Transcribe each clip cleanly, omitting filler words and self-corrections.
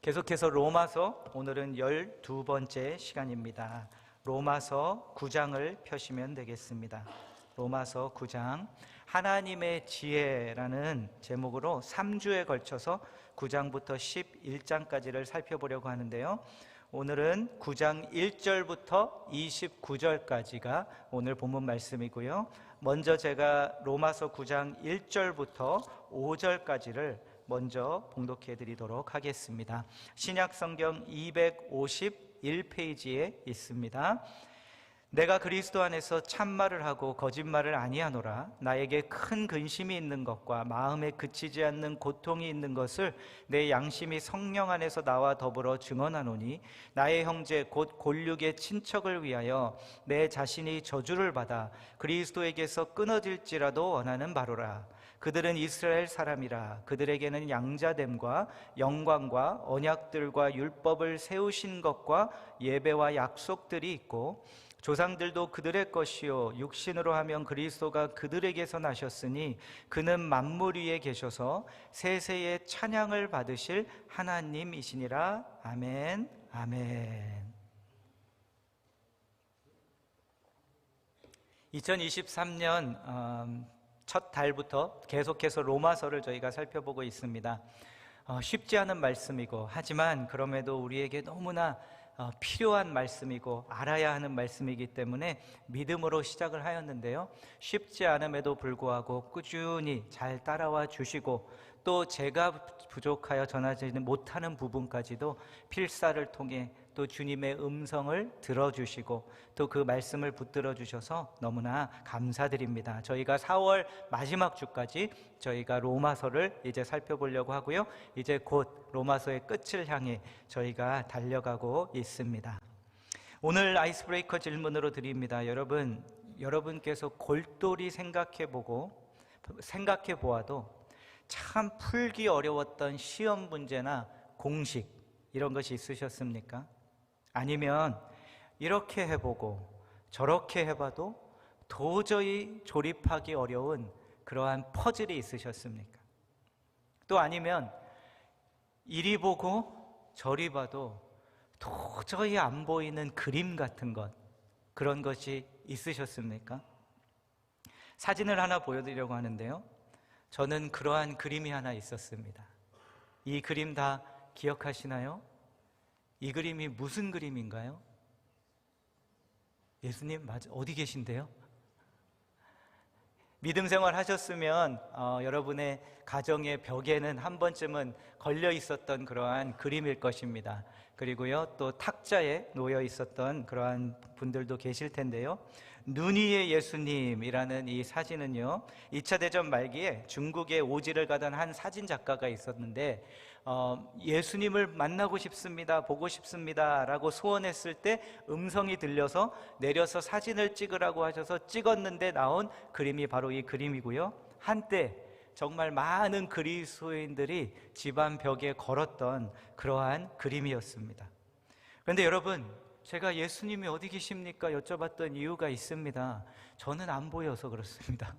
계속해서 로마서, 오늘은 12번째 시간입니다. 로마서 9장을 펴시면 되겠습니다. 로마서 9장, 하나님의 지혜라는 제목으로 3주에 걸쳐서 9장부터 11장까지를 살펴보려고 하는데요. 오늘은 9장 1절부터 29절까지가 오늘 본문 말씀이고요. 먼저 제가 로마서 9장 1절부터 5절까지를 먼저 봉독해 드리도록 하겠습니다. 신약성경 251페이지에 있습니다. 내가 그리스도 안에서 참말을 하고 거짓말을 아니하노라. 나에게 큰 근심이 있는 것과 마음에 그치지 않는 고통이 있는 것을 내 양심이 성령 안에서 나와 더불어 증언하노니, 나의 형제 곧 골육의 친척을 위하여 내 자신이 저주를 받아 그리스도에게서 끊어질지라도 원하는 바로라. 그들은 이스라엘 사람이라. 그들에게는 양자됨과 영광과 언약들과 율법을 세우신 것과 예배와 약속들이 있고, 조상들도 그들의 것이요 육신으로 하면 그리스도가 그들에게서 나셨으니 그는 만물 위에 계셔서 세세의 찬양을 받으실 하나님이시니라. 아멘. 아멘. 2023년 첫 달부터 계속해서 로마서를 저희가 살펴보고 있습니다. 쉽지 않은 말씀이고, 하지만 그럼에도 우리에게 너무나 필요한 말씀이고 알아야 하는 말씀이기 때문에 믿음으로 시작을 하였는데요. 쉽지 않음에도 불구하고 꾸준히 잘 따라와 주시고, 또 제가 부족하여 전하지 못하는 부분까지도 필사를 통해 또 주님의 음성을 들어주시고 또 그 말씀을 붙들어 주셔서 너무나 감사드립니다. 저희가 4월 마지막 주까지 저희가 로마서를 이제 살펴보려고 하고요. 이제 곧 로마서의 끝을 향해 저희가 달려가고 있습니다. 오늘 아이스브레이커 질문으로 드립니다. 여러분께서 골똘히 생각해 보아도 참 풀기 어려웠던 시험 문제나 공식, 이런 것이 있으셨습니까? 아니면 이렇게 해보고 저렇게 해봐도 도저히 조립하기 어려운 그러한 퍼즐이 있으셨습니까? 또 아니면 이리 보고 저리 봐도 도저히 안 보이는 그림 같은 것, 그런 것이 있으셨습니까? 사진을 하나 보여드리려고 하는데요. 저는 그러한 그림이 하나 있었습니다. 이 그림 다 기억하시나요? 이 그림이 무슨 그림인가요? 예수님 어디 계신데요? 믿음 생활 하셨으면 여러분의 가정의 벽에는 한 번쯤은 걸려 있었던 그러한 그림일 것입니다. 그리고요, 또 탁자에 놓여 있었던 그러한 분들도 계실 텐데요. 눈 위의 예수님이라는 이 사진은요, 2차 대전 말기에 중국에 오지를 가던 한 사진 작가가 있었는데, 예수님을 만나고 싶습니다, 보고 싶습니다 라고 소원했을 때 음성이 들려서 내려서 사진을 찍으라고 하셔서 찍었는데 나온 그림이 바로 이 그림이고요. 한때 정말 많은 그리스도인들이 집안 벽에 걸었던 그러한 그림이었습니다. 그런데 여러분, 제가 예수님이 어디 계십니까? 여쭤봤던 이유가 있습니다. 저는 안 보여서 그렇습니다.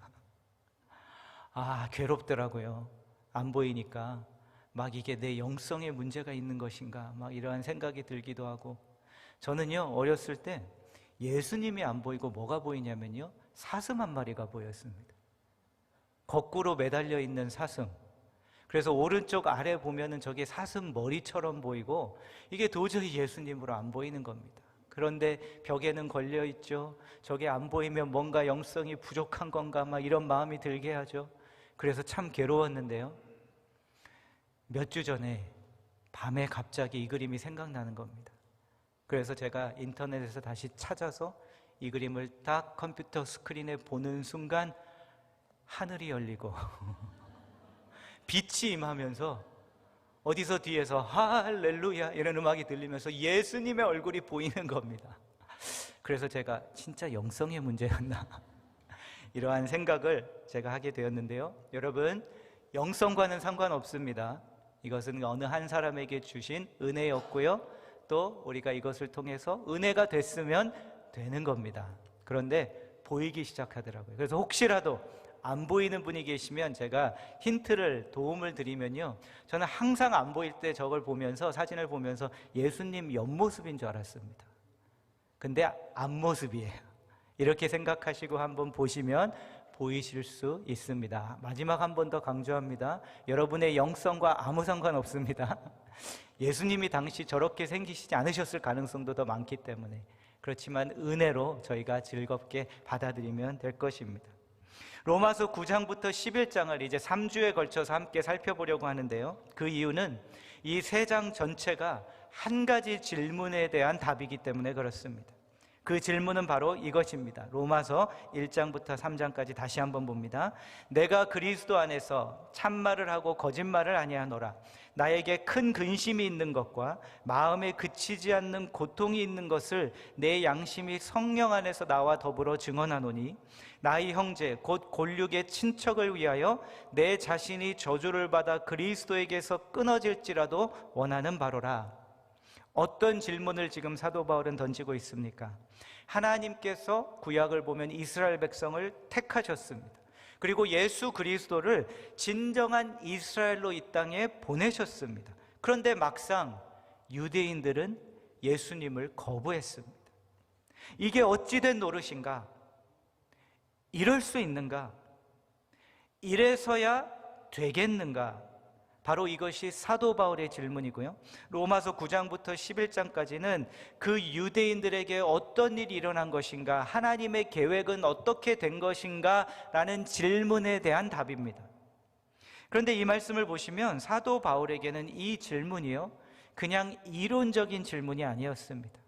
괴롭더라고요. 안 보이니까 막 이게 내 영성에 문제가 있는 것인가, 막 이러한 생각이 들기도 하고. 저는요, 어렸을 때 예수님이 안 보이고 뭐가 보이냐면요, 사슴 한 마리가 보였습니다. 거꾸로 매달려 있는 사슴. 그래서 오른쪽 아래 보면은 저게 사슴 머리처럼 보이고, 이게 도저히 예수님으로 안 보이는 겁니다. 그런데 벽에는 걸려 있죠. 저게 안 보이면 뭔가 영성이 부족한 건가, 막 이런 마음이 들게 하죠. 그래서 참 괴로웠는데요. 몇 주 전에 밤에 갑자기 이 그림이 생각나는 겁니다. 그래서 제가 인터넷에서 다시 찾아서 이 그림을 딱 컴퓨터 스크린에 보는 순간 하늘이 열리고 빛이 임하면서 어디서 뒤에서 할렐루야 이런 음악이 들리면서 예수님의 얼굴이 보이는 겁니다. 그래서 제가 진짜 영성의 문제였나 이러한 생각을 제가 하게 되었는데요. 여러분, 영성과는 상관없습니다. 이것은 어느 한 사람에게 주신 은혜였고요, 또 우리가 이것을 통해서 은혜가 됐으면 되는 겁니다. 그런데 보이기 시작하더라고요. 그래서 혹시라도 안 보이는 분이 계시면 제가 도움을 드리면요, 저는 항상 안 보일 때 저걸 보면서, 사진을 보면서 예수님 옆모습인 줄 알았습니다. 근데 앞모습이에요. 이렇게 생각하시고 한번 보시면 보이실 수 있습니다. 마지막 한 번 더 강조합니다. 여러분의 영성과 아무 상관없습니다. 예수님이 당시 저렇게 생기시지 않으셨을 가능성도 더 많기 때문에, 그렇지만 은혜로 저희가 즐겁게 받아들이면 될 것입니다. 로마서 9장부터 11장을 이제 3주에 걸쳐서 함께 살펴보려고 하는데요, 그 이유는 이 3장 전체가 한 가지 질문에 대한 답이기 때문에 그렇습니다. 그 질문은 바로 이것입니다. 로마서 1장부터 3장까지 다시 한번 봅니다. 내가 그리스도 안에서 참말을 하고 거짓말을 아니하노라. 나에게 큰 근심이 있는 것과 마음에 그치지 않는 고통이 있는 것을 내 양심이 성령 안에서 나와 더불어 증언하노니, 나의 형제 곧 골육의 친척을 위하여 내 자신이 저주를 받아 그리스도에게서 끊어질지라도 원하는 바로라. 어떤 질문을 지금 사도 바울은 던지고 있습니까? 하나님께서 구약을 보면 이스라엘 백성을 택하셨습니다. 그리고 예수 그리스도를 진정한 이스라엘로 이 땅에 보내셨습니다. 그런데 막상 유대인들은 예수님을 거부했습니다. 이게 어찌된 노릇인가? 이럴 수 있는가? 이래서야 되겠는가? 바로 이것이 사도 바울의 질문이고요, 로마서 9장부터 11장까지는 그 유대인들에게 어떤 일이 일어난 것인가, 하나님의 계획은 어떻게 된 것인가 라는 질문에 대한 답입니다. 그런데 이 말씀을 보시면 사도 바울에게는 이 질문이요, 그냥 이론적인 질문이 아니었습니다.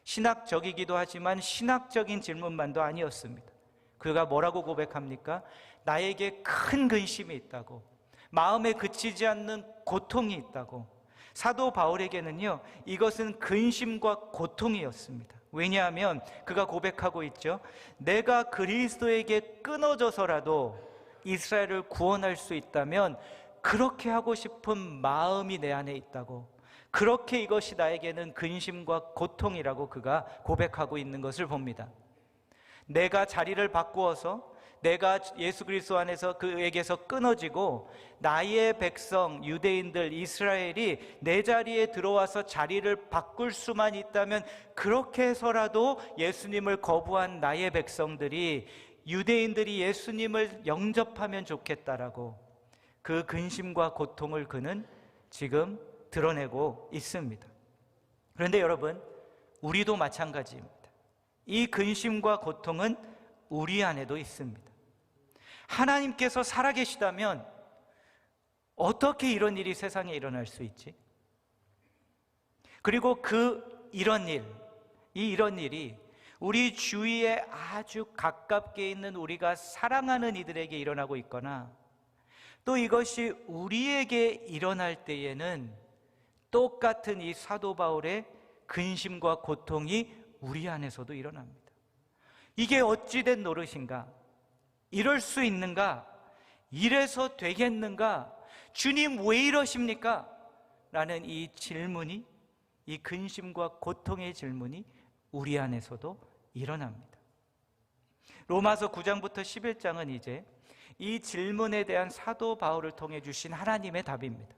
신학적이기도 하지만 신학적인 질문만도 아니었습니다. 그가 뭐라고 고백합니까? 나에게 큰 근심이 있다고, 마음에 그치지 않는 고통이 있다고. 사도 바울에게는요, 이것은 근심과 고통이었습니다. 왜냐하면 그가 고백하고 있죠. 내가 그리스도에게 끊어져서라도 이스라엘을 구원할 수 있다면 그렇게 하고 싶은 마음이 내 안에 있다고, 그렇게 이것이 나에게는 근심과 고통이라고 그가 고백하고 있는 것을 봅니다. 내가 자리를 바꾸어서 내가 예수 그리스도 안에서 그에게서 끊어지고 나의 백성 유대인들 이스라엘이 내 자리에 들어와서 자리를 바꿀 수만 있다면 그렇게 해서라도 예수님을 거부한 나의 백성들이, 유대인들이 예수님을 영접하면 좋겠다라고 그 근심과 고통을 그는 지금 드러내고 있습니다. 그런데 여러분, 우리도 마찬가지입니다. 이 근심과 고통은 우리 안에도 있습니다. 하나님께서 살아계시다면 어떻게 이런 일이 세상에 일어날 수 있지? 그리고 이런 일이 우리 주위에 아주 가깝게 있는 우리가 사랑하는 이들에게 일어나고 있거나, 또 이것이 우리에게 일어날 때에는 똑같은 이 사도 바울의 근심과 고통이 우리 안에서도 일어납니다. 이게 어찌된 노릇인가? 이럴 수 있는가? 이래서 되겠는가? 주님 왜 이러십니까? 라는 이 질문이, 이 근심과 고통의 질문이 우리 안에서도 일어납니다. 로마서 9장부터 11장은 이제 이 질문에 대한 사도 바울을 통해 주신 하나님의 답입니다.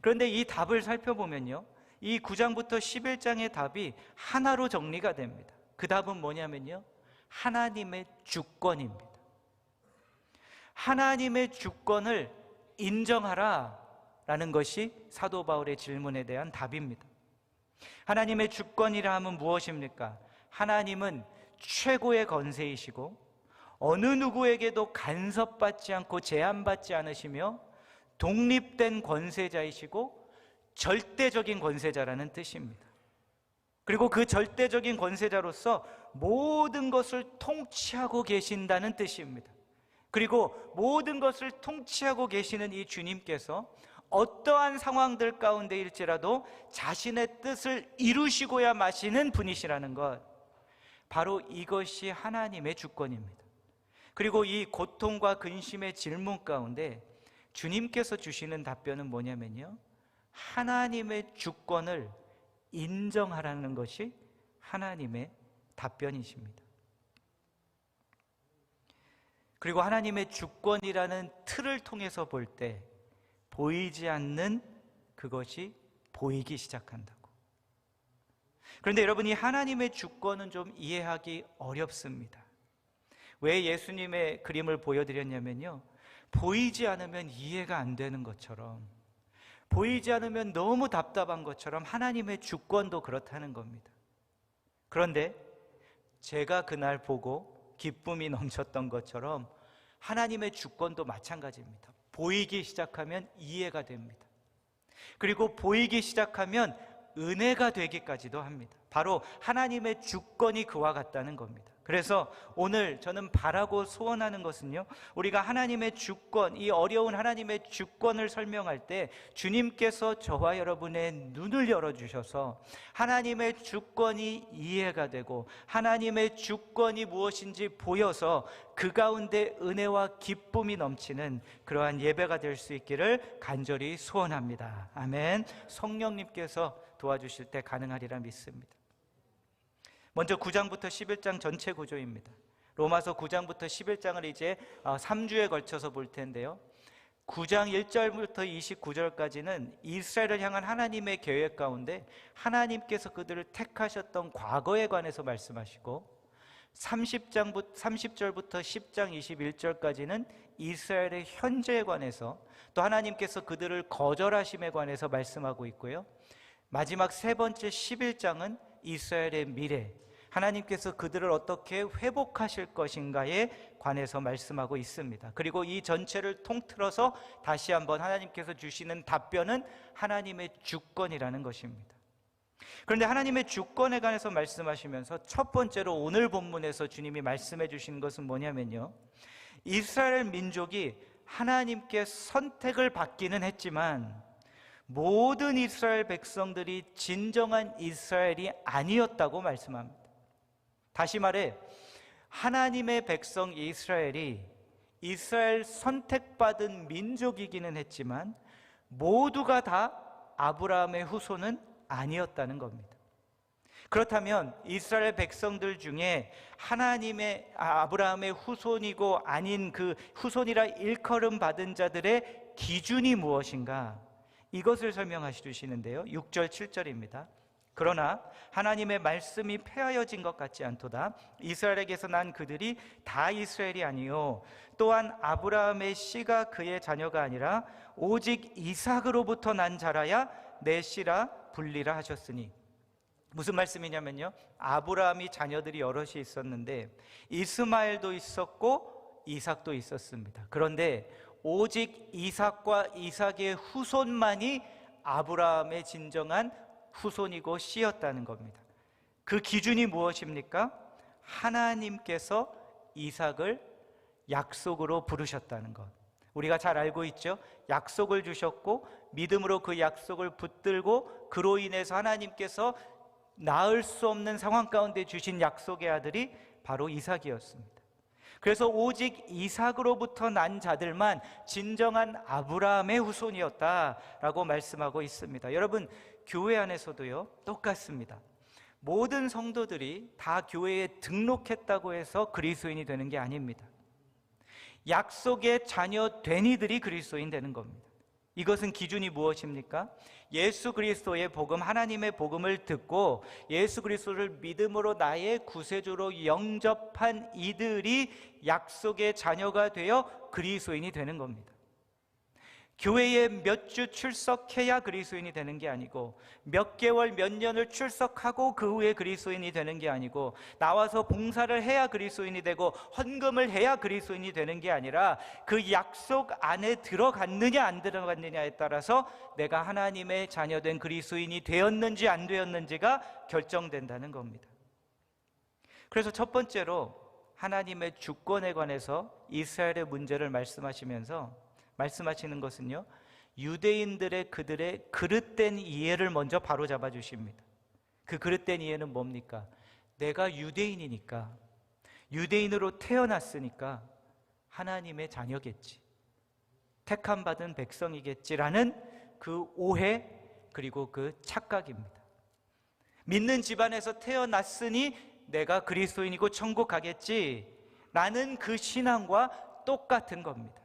그런데 이 답을 살펴보면요, 이 9장부터 11장의 답이 하나로 정리가 됩니다. 그 답은 뭐냐면요, 하나님의 주권입니다. 하나님의 주권을 인정하라 라는 것이 사도 바울의 질문에 대한 답입니다. 하나님의 주권이라 하면 무엇입니까? 하나님은 최고의 권세이시고 어느 누구에게도 간섭받지 않고 제한받지 않으시며 독립된 권세자이시고 절대적인 권세자라는 뜻입니다. 그리고 그 절대적인 권세자로서 모든 것을 통치하고 계신다는 뜻입니다. 그리고 모든 것을 통치하고 계시는 이 주님께서 어떠한 상황들 가운데일지라도 자신의 뜻을 이루시고야 마시는 분이시라는 것, 바로 이것이 하나님의 주권입니다. 그리고 이 고통과 근심의 질문 가운데 주님께서 주시는 답변은 뭐냐면요, 하나님의 주권을 인정하라는 것이 하나님의 답변이십니다. 그리고 하나님의 주권이라는 틀을 통해서 볼 때 보이지 않는 그것이 보이기 시작한다고. 그런데 여러분, 이 하나님의 주권은 좀 이해하기 어렵습니다. 왜 예수님의 그림을 보여드렸냐면요, 보이지 않으면 이해가 안 되는 것처럼, 보이지 않으면 너무 답답한 것처럼 하나님의 주권도 그렇다는 겁니다. 그런데 제가 그날 보고 기쁨이 넘쳤던 것처럼 하나님의 주권도 마찬가지입니다. 보이기 시작하면 이해가 됩니다. 그리고 보이기 시작하면 은혜가 되기까지도 합니다. 바로 하나님의 주권이 그와 같다는 겁니다. 그래서 오늘 저는 바라고 소원하는 것은요, 우리가 하나님의 주권, 이 어려운 하나님의 주권을 설명할 때 주님께서 저와 여러분의 눈을 열어주셔서 하나님의 주권이 이해가 되고 하나님의 주권이 무엇인지 보여서 그 가운데 은혜와 기쁨이 넘치는 그러한 예배가 될 수 있기를 간절히 소원합니다. 아멘. 성령님께서 도와주실 때 가능하리라 믿습니다. 먼저 9장부터 11장 전체 구조입니다. 로마서 9장부터 11장을 이제 3주에 걸쳐서 볼 텐데요, 9장 1절부터 29절까지는 이스라엘을 향한 하나님의 계획 가운데 하나님께서 그들을 택하셨던 과거에 관해서 말씀하시고, 30절부터 10장 21절까지는 이스라엘의 현재에 관해서, 또 하나님께서 그들을 거절하심에 관해서 말씀하고 있고요, 마지막 세 번째 11장은 이스라엘의 미래, 하나님께서 그들을 어떻게 회복하실 것인가에 관해서 말씀하고 있습니다. 그리고 이 전체를 통틀어서 다시 한번 하나님께서 주시는 답변은 하나님의 주권이라는 것입니다. 그런데 하나님의 주권에 관해서 말씀하시면서 첫 번째로 오늘 본문에서 주님이 말씀해 주시는 것은 뭐냐면요, 이스라엘 민족이 하나님께 선택을 받기는 했지만 모든 이스라엘 백성들이 진정한 이스라엘이 아니었다고 말씀합니다. 다시 말해, 하나님의 백성 이스라엘이 이스라엘 선택받은 민족이기는 했지만 모두가 다 아브라함의 후손은 아니었다는 겁니다. 그렇다면 이스라엘 백성들 중에 하나님의 아브라함의 후손이고 아닌 그 후손이라 일컬음 받은 자들의 기준이 무엇인가? 이것을 설명하시 주시는데요, 6절 7절입니다. 그러나 하나님의 말씀이 폐하여진 것 같지 않도다. 이스라엘에게서 난 그들이 다 이스라엘이 아니요, 또한 아브라함의 씨가 그의 자녀가 아니라 오직 이삭으로부터 난 자라야 내 씨라 불리라 하셨으니. 무슨 말씀이냐면요, 아브라함이 자녀들이 여럿이 있었는데 이스마엘도 있었고 이삭도 있었습니다. 그런데 오직 이삭과 이삭의 후손만이 아브라함의 진정한 후손이고 씨였다는 겁니다. 그 기준이 무엇입니까? 하나님께서 이삭을 약속으로 부르셨다는 것. 우리가 잘 알고 있죠? 약속을 주셨고 믿음으로 그 약속을 붙들고 그로 인해서 하나님께서 낳을 수 없는 상황 가운데 주신 약속의 아들이 바로 이삭이었습니다. 그래서 오직 이삭으로부터 난 자들만 진정한 아브라함의 후손이었다라고 말씀하고 있습니다. 여러분, 교회 안에서도요, 똑같습니다. 모든 성도들이 다 교회에 등록했다고 해서 그리스도인이 되는 게 아닙니다. 약속의 자녀 된 이들이 그리스도인 되는 겁니다. 이것은 기준이 무엇입니까? 예수 그리스도의 복음, 하나님의 복음을 듣고 예수 그리스도를 믿음으로 나의 구세주로 영접한 이들이 약속의 자녀가 되어 그리스도인이 되는 겁니다. 교회에 몇 주 출석해야 그리스도인이 되는 게 아니고, 몇 개월, 몇 년을 출석하고 그 후에 그리스도인이 되는 게 아니고, 나와서 봉사를 해야 그리스도인이 되고 헌금을 해야 그리스도인이 되는 게 아니라 그 약속 안에 들어갔느냐 안 들어갔느냐에 따라서 내가 하나님의 자녀된 그리스도인이 되었는지 안 되었는지가 결정된다는 겁니다. 그래서 첫 번째로 하나님의 주권에 관해서 이스라엘의 문제를 말씀하시는 것은요, 유대인들의 그들의 그릇된 이해를 먼저 바로잡아 주십니다. 그 그릇된 이해는 뭡니까? 내가 유대인이니까, 유대인으로 태어났으니까 하나님의 자녀겠지, 택함 받은 백성이겠지라는 그 오해, 그리고 그 착각입니다. 믿는 집안에서 태어났으니 내가 그리스도인이고 천국 가겠지, 라는 그 신앙과 똑같은 겁니다.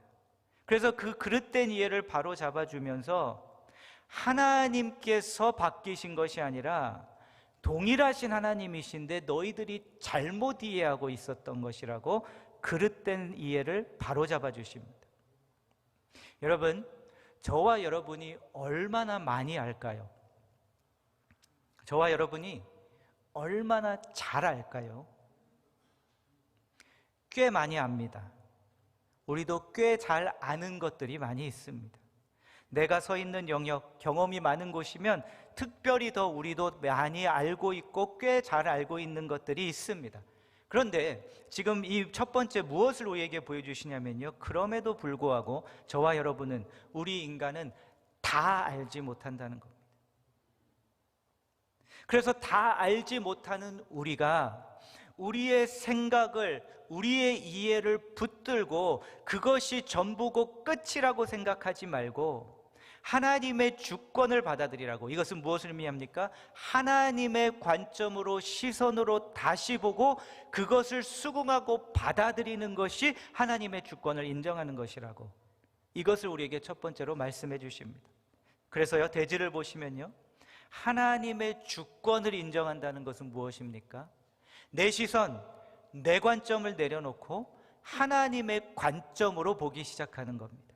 그래서 그 그릇된 이해를 바로 잡아주면서 하나님께서 바뀌신 것이 아니라 동일하신 하나님이신데 너희들이 잘못 이해하고 있었던 것이라고 그릇된 이해를 바로 잡아주십니다. 여러분, 저와 여러분이 얼마나 많이 알까요? 저와 여러분이 얼마나 잘 알까요? 꽤 많이 압니다. 우리도 꽤 잘 아는 것들이 많이 있습니다. 내가 서 있는 영역, 경험이 많은 곳이면 특별히 더 우리도 많이 알고 있고 꽤 잘 알고 있는 것들이 있습니다. 그런데 지금 이 첫 번째 무엇을 우리에게 보여주시냐면요, 그럼에도 불구하고 저와 여러분은, 우리 인간은 다 알지 못한다는 겁니다. 그래서 다 알지 못하는 우리가 우리의 생각을, 우리의 이해를 붙들고 그것이 전부고 끝이라고 생각하지 말고 하나님의 주권을 받아들이라고. 이것은 무엇을 의미합니까? 하나님의 관점으로, 시선으로 다시 보고 그것을 수긍하고 받아들이는 것이 하나님의 주권을 인정하는 것이라고. 이것을 우리에게 첫 번째로 말씀해 주십니다. 그래서요, 대지를 보시면요, 하나님의 주권을 인정한다는 것은 무엇입니까? 내 시선, 내 관점을 내려놓고 하나님의 관점으로 보기 시작하는 겁니다.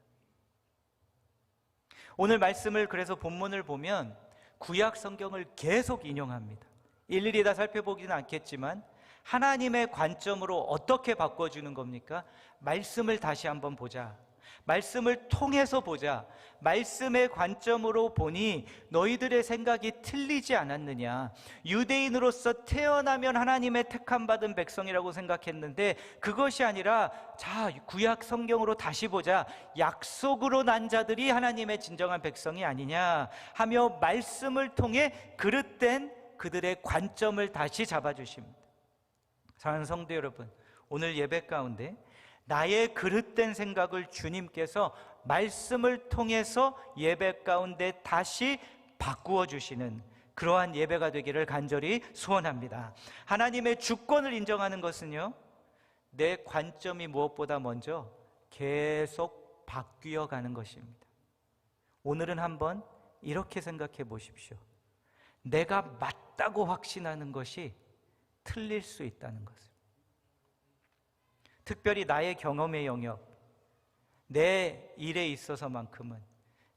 오늘 말씀을, 그래서 본문을 보면 구약 성경을 계속 인용합니다. 일일이 다 살펴보기는 않겠지만 하나님의 관점으로 어떻게 바꿔주는 겁니까? 말씀을 다시 한번 보자. 말씀을 통해서 보자. 말씀의 관점으로 보니 너희들의 생각이 틀리지 않았느냐. 유대인으로서 태어나면 하나님의 택함받은 백성이라고 생각했는데 그것이 아니라, 자, 구약 성경으로 다시 보자. 약속으로 난 자들이 하나님의 진정한 백성이 아니냐 하며 말씀을 통해 그릇된 그들의 관점을 다시 잡아주십니다. 사랑하는 성도 여러분, 오늘 예배 가운데 나의 그릇된 생각을 주님께서 말씀을 통해서 예배 가운데 다시 바꾸어 주시는 그러한 예배가 되기를 간절히 소원합니다. 하나님의 주권을 인정하는 것은요, 내 관점이 무엇보다 먼저 계속 바뀌어 가는 것입니다. 오늘은 한번 이렇게 생각해 보십시오. 내가 맞다고 확신하는 것이 틀릴 수 있다는 것을. 특별히 나의 경험의 영역, 내 일에 있어서만큼은,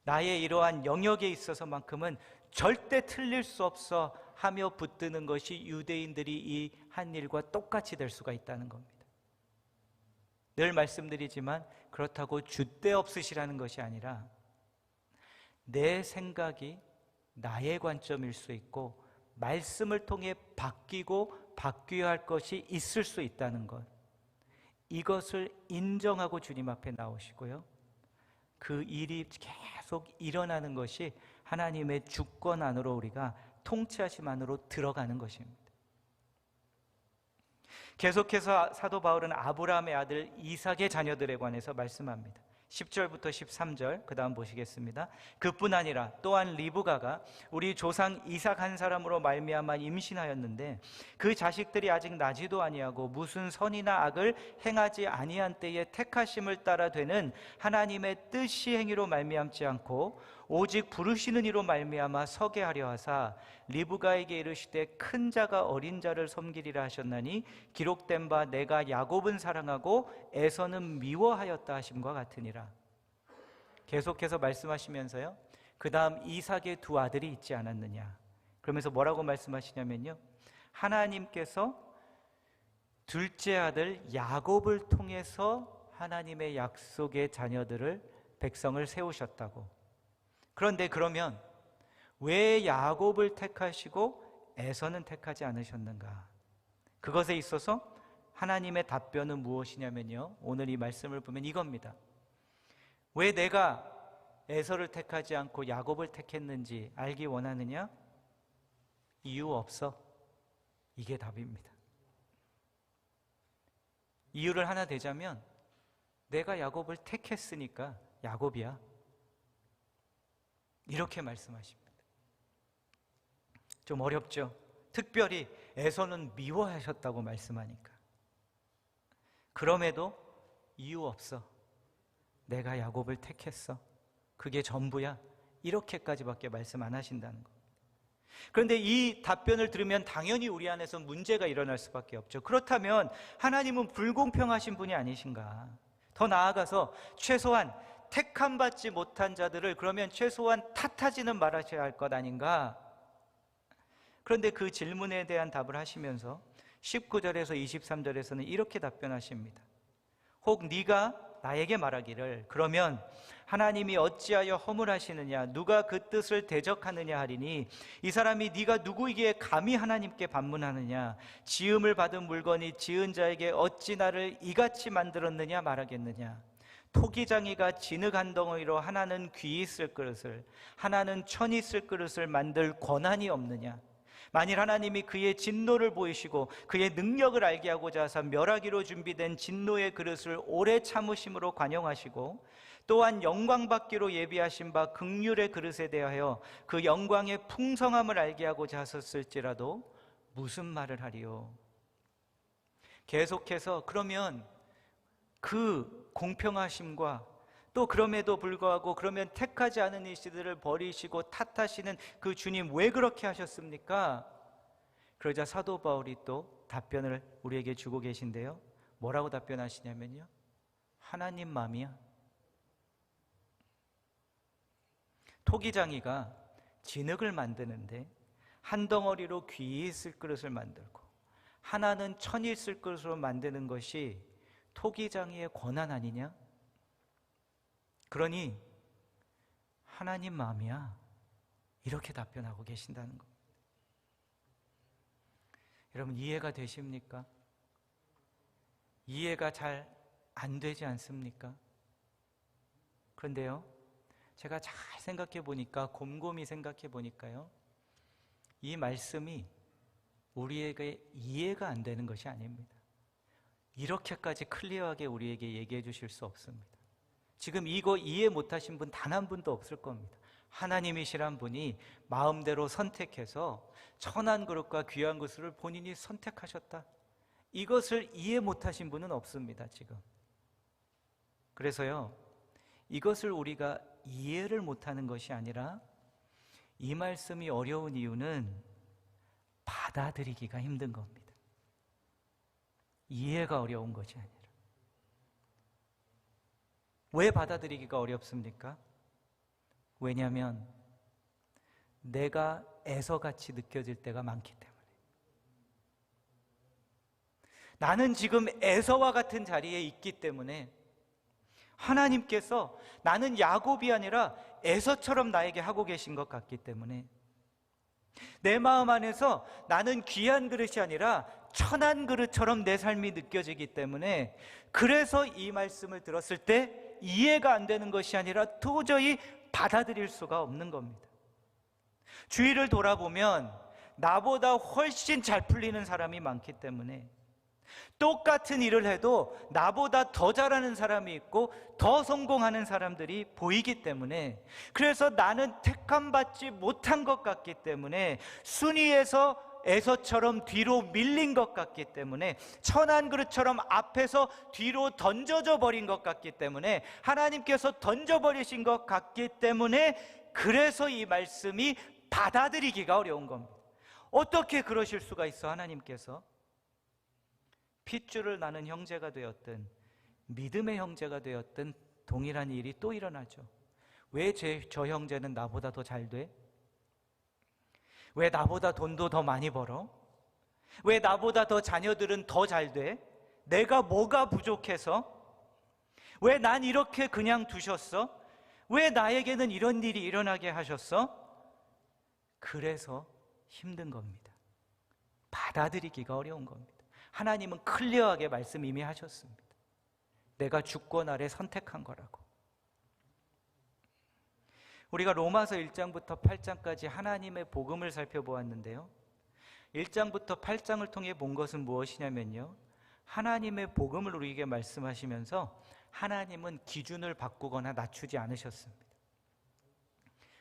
나의 이러한 영역에 있어서만큼은 절대 틀릴 수 없어 하며 붙드는 것이 유대인들이 이 한 일과 똑같이 될 수가 있다는 겁니다. 늘 말씀드리지만 그렇다고 줏대 없으시라는 것이 아니라 내 생각이 나의 관점일 수 있고 말씀을 통해 바뀌고 바뀌어야 할 것이 있을 수 있다는 것, 이것을 인정하고 주님 앞에 나오시고요, 그 일이 계속 일어나는 것이 하나님의 주권 안으로, 우리가 통치하심 안으로 들어가는 것입니다. 계속해서 사도 바울은 아브라함의 아들 이삭의 자녀들에 관해서 말씀합니다. 10절부터 13절 그 다음 보시겠습니다. 그뿐 아니라 또한 리브가가 우리 조상 이삭 한 사람으로 말미암아 임신하였는데 그 자식들이 아직 나지도 아니하고 무슨 선이나 악을 행하지 아니한 때에 택하심을 따라 되는 하나님의 뜻이 행위로 말미암지 않고 오직 부르시는 이로 말미암아 서게 하려 하사 리브가에게 이르시되 큰 자가 어린 자를 섬기리라 하셨나니 기록된 바 내가 야곱은 사랑하고 에서는 미워하였다 하심과 같으니라. 계속해서 말씀하시면서요, 그 다음 이삭의 두 아들이 있지 않았느냐, 그러면서 뭐라고 말씀하시냐면요, 하나님께서 둘째 아들 야곱을 통해서 하나님의 약속의 자녀들을, 백성을 세우셨다고. 그런데 그러면 왜 야곱을 택하시고 에서는 택하지 않으셨는가? 그것에 있어서 하나님의 답변은 무엇이냐면요, 오늘 이 말씀을 보면 이겁니다. 왜 내가 에서를 택하지 않고 야곱을 택했는지 알기 원하느냐? 이유 없어. 이게 답입니다. 이유를 하나 대자면 내가 야곱을 택했으니까 야곱이야, 이렇게 말씀하십니다. 좀 어렵죠? 특별히 에서는 미워하셨다고 말씀하니까. 그럼에도 이유 없어. 내가 야곱을 택했어. 그게 전부야. 이렇게까지밖에 말씀 안 하신다는 거. 그런데 이 답변을 들으면 당연히 우리 안에서 문제가 일어날 수밖에 없죠. 그렇다면 하나님은 불공평하신 분이 아니신가? 더 나아가서 최소한 택함 받지 못한 자들을 그러면 최소한 탓하지는 말하셔야 할 것 아닌가? 그런데 그 질문에 대한 답을 하시면서 19절에서 23절에서는 이렇게 답변하십니다. 혹 네가 나에게 말하기를 그러면 하나님이 어찌하여 허물하시느냐, 누가 그 뜻을 대적하느냐 하리니 이 사람이 네가 누구이기에 감히 하나님께 반문하느냐, 지음을 받은 물건이 지은 자에게 어찌 나를 이같이 만들었느냐 말하겠느냐. 토기장이가 진흙 한 덩어리로 하나는 귀 있을 그릇을 하나는 천 있을 그릇을 만들 권한이 없느냐. 만일 하나님이 그의 진노를 보이시고 그의 능력을 알게 하고자 하사 멸하기로 준비된 진노의 그릇을 오래 참으심으로 관용하시고 또한 영광 받기로 예비하신 바 긍휼의 그릇에 대하여 그 영광의 풍성함을 알게 하고자 하셨을지라도 무슨 말을 하리요? 계속해서 그러면 그 공평하심과 또 그럼에도 불구하고 그러면 택하지 않은 이들을 버리시고 탓하시는 그 주님 왜 그렇게 하셨습니까? 그러자 사도 바울이 또 답변을 우리에게 주고 계신데요. 뭐라고 답변하시냐면요. 하나님 마음이야. 토기장이가 진흙을 만드는데 한 덩어리로 귀 있을 그릇을 만들고 하나는 천이 있을 그릇으로 만드는 것이 토기장이의 권한 아니냐? 그러니 하나님 마음이야. 이렇게 답변하고 계신다는 겁니다. 여러분 이해가 되십니까? 이해가 잘 안 되지 않습니까? 그런데요, 제가 잘 생각해 보니까, 곰곰이 생각해 보니까요, 이 말씀이 우리에게 이해가 안 되는 것이 아닙니다. 이렇게까지 클리어하게 우리에게 얘기해 주실 수 없습니다. 지금 이거 이해 못하신 분 단 한 분도 없을 겁니다. 하나님이시란 분이 마음대로 선택해서 천한 그릇과 귀한 그릇을 본인이 선택하셨다. 이것을 이해 못하신 분은 없습니다. 지금. 그래서요, 이것을 우리가 이해를 못하는 것이 아니라 이 말씀이 어려운 이유는 받아들이기가 힘든 겁니다. 이해가 어려운 것이 아니라. 왜 받아들이기가 어렵습니까? 왜냐하면 내가 애서같이 느껴질 때가 많기 때문에. 나는 지금 에서와 같은 자리에 있기 때문에 하나님께서 나는 야곱이 아니라 에서처럼 나에게 하고 계신 것 같기 때문에 내 마음 안에서 나는 귀한 그릇이 아니라 천한 그릇처럼 내 삶이 느껴지기 때문에 그래서 이 말씀을 들었을 때 이해가 안 되는 것이 아니라 도저히 받아들일 수가 없는 겁니다. 주위를 돌아보면 나보다 훨씬 잘 풀리는 사람이 많기 때문에 똑같은 일을 해도 나보다 더 잘하는 사람이 있고 더 성공하는 사람들이 보이기 때문에 그래서 나는 택함받지 못한 것 같기 때문에 순위에서 에서처럼 뒤로 밀린 것 같기 때문에 천한 그릇처럼 앞에서 뒤로 던져져 버린 것 같기 때문에 하나님께서 던져버리신 것 같기 때문에 그래서 이 말씀이 받아들이기가 어려운 겁니다. 어떻게 그러실 수가 있어? 하나님께서 핏줄을 나는 형제가 되었든 믿음의 형제가 되었든 동일한 일이 또 일어나죠. 왜 저 형제는 나보다 더 잘 돼? 왜 나보다 돈도 더 많이 벌어? 왜 나보다 더 자녀들은 더 잘 돼? 내가 뭐가 부족해서? 왜 난 이렇게 그냥 두셨어? 왜 나에게는 이런 일이 일어나게 하셨어? 그래서 힘든 겁니다. 받아들이기가 어려운 겁니다. 하나님은 클리어하게 말씀 이미 하셨습니다. 내가 주권 아래 선택한 거라고. 우리가 로마서 1장부터 8장까지 하나님의 복음을 살펴보았는데요, 1장부터 8장을 통해 본 것은 무엇이냐면요, 하나님의 복음을 우리에게 말씀하시면서 하나님은 기준을 바꾸거나 낮추지 않으셨습니다.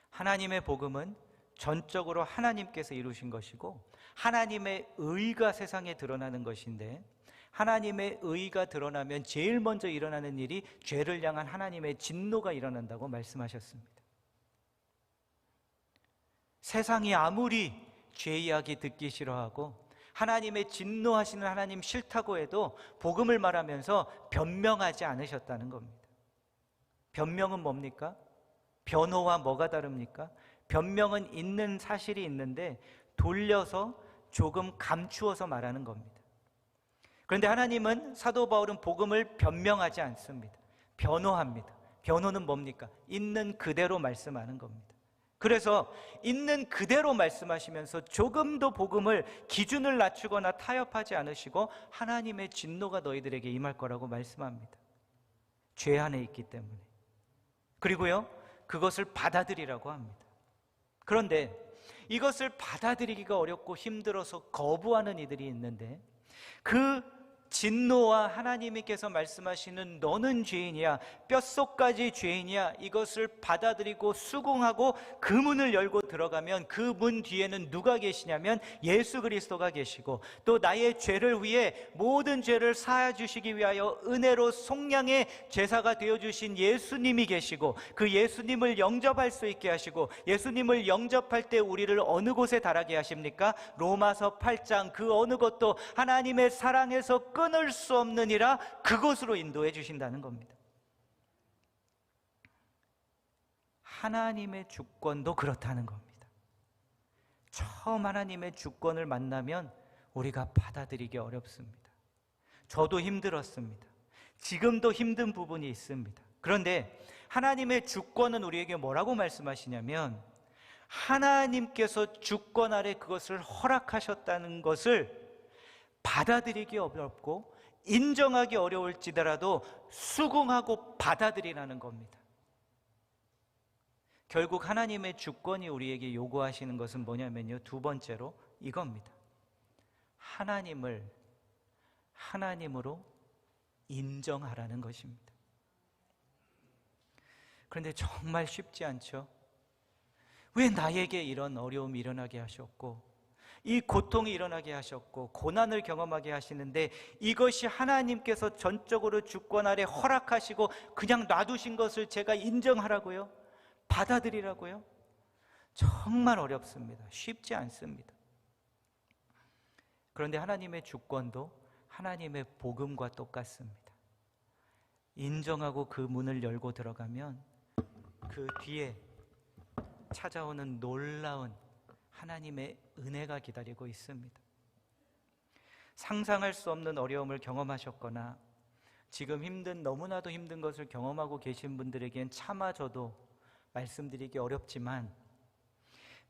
하나님의 복음은 전적으로 하나님께서 이루신 것이고 하나님의 의가 세상에 드러나는 것인데 하나님의 의가 드러나면 제일 먼저 일어나는 일이 죄를 향한 하나님의 진노가 일어난다고 말씀하셨습니다. 세상이 아무리 죄 이야기 듣기 싫어하고 하나님의 진노하시는 하나님 싫다고 해도 복음을 말하면서 변명하지 않으셨다는 겁니다. 변명은 뭡니까? 변호와 뭐가 다릅니까? 변명은 있는 사실이 있는데 돌려서 조금 감추어서 말하는 겁니다. 그런데 하나님은, 사도 바울은 복음을 변명하지 않습니다. 변호합니다. 변호는 뭡니까? 있는 그대로 말씀하는 겁니다. 그래서 있는 그대로 말씀하시면서 조금도 복음을 기준을 낮추거나 타협하지 않으시고 하나님의 진노가 너희들에게 임할 거라고 말씀합니다. 죄 안에 있기 때문에. 그리고요, 그것을 받아들이라고 합니다. 그런데 이것을 받아들이기가 어렵고 힘들어서 거부하는 이들이 있는데, 그 진노와 하나님께서 말씀하시는 너는 죄인이야, 뼛속까지 죄인이야, 이것을 받아들이고 수긍하고 그 문을 열고 들어가면 그 문 뒤에는 누가 계시냐면 예수 그리스도가 계시고, 또 나의 죄를 위해 모든 죄를 사하여 주시기 위하여 은혜로 속량의 제사가 되어주신 예수님이 계시고, 그 예수님을 영접할 수 있게 하시고, 예수님을 영접할 때 우리를 어느 곳에 달하게 하십니까? 로마서 8장 그 어느 것도 하나님의 사랑에서 끊을 수 없느니라, 그곳으로 인도해 주신다는 겁니다. 하나님의 주권도 그렇다는 겁니다. 처음 하나님의 주권을 만나면 우리가 받아들이기 어렵습니다. 저도 힘들었습니다. 지금도 힘든 부분이 있습니다. 그런데 하나님의 주권은 우리에게 뭐라고 말씀하시냐면, 하나님께서 주권 아래 그것을 허락하셨다는 것을 받아들이기 어렵고 인정하기 어려울지라도 수긍하고 받아들이라는 겁니다. 결국 하나님의 주권이 우리에게 요구하시는 것은 뭐냐면요, 두 번째로 이겁니다. 하나님을 하나님으로 인정하라는 것입니다. 그런데 정말 쉽지 않죠? 왜 나에게 이런 어려움이 일어나게 하셨고, 이 고통이 일어나게 하셨고, 고난을 경험하게 하시는데, 이것이 하나님께서 전적으로 주권 아래 허락하시고 그냥 놔두신 것을 제가 인정하라고요? 받아들이라고요? 정말 어렵습니다. 쉽지 않습니다. 그런데 하나님의 주권도 하나님의 복음과 똑같습니다. 인정하고 그 문을 열고 들어가면 그 뒤에 찾아오는 놀라운 하나님의 은혜가 기다리고 있습니다. 상상할 수 없는 어려움을 경험하셨거나 지금 너무나도 힘든 것을 경험하고 계신 분들에겐 차마 저도 말씀드리기 어렵지만,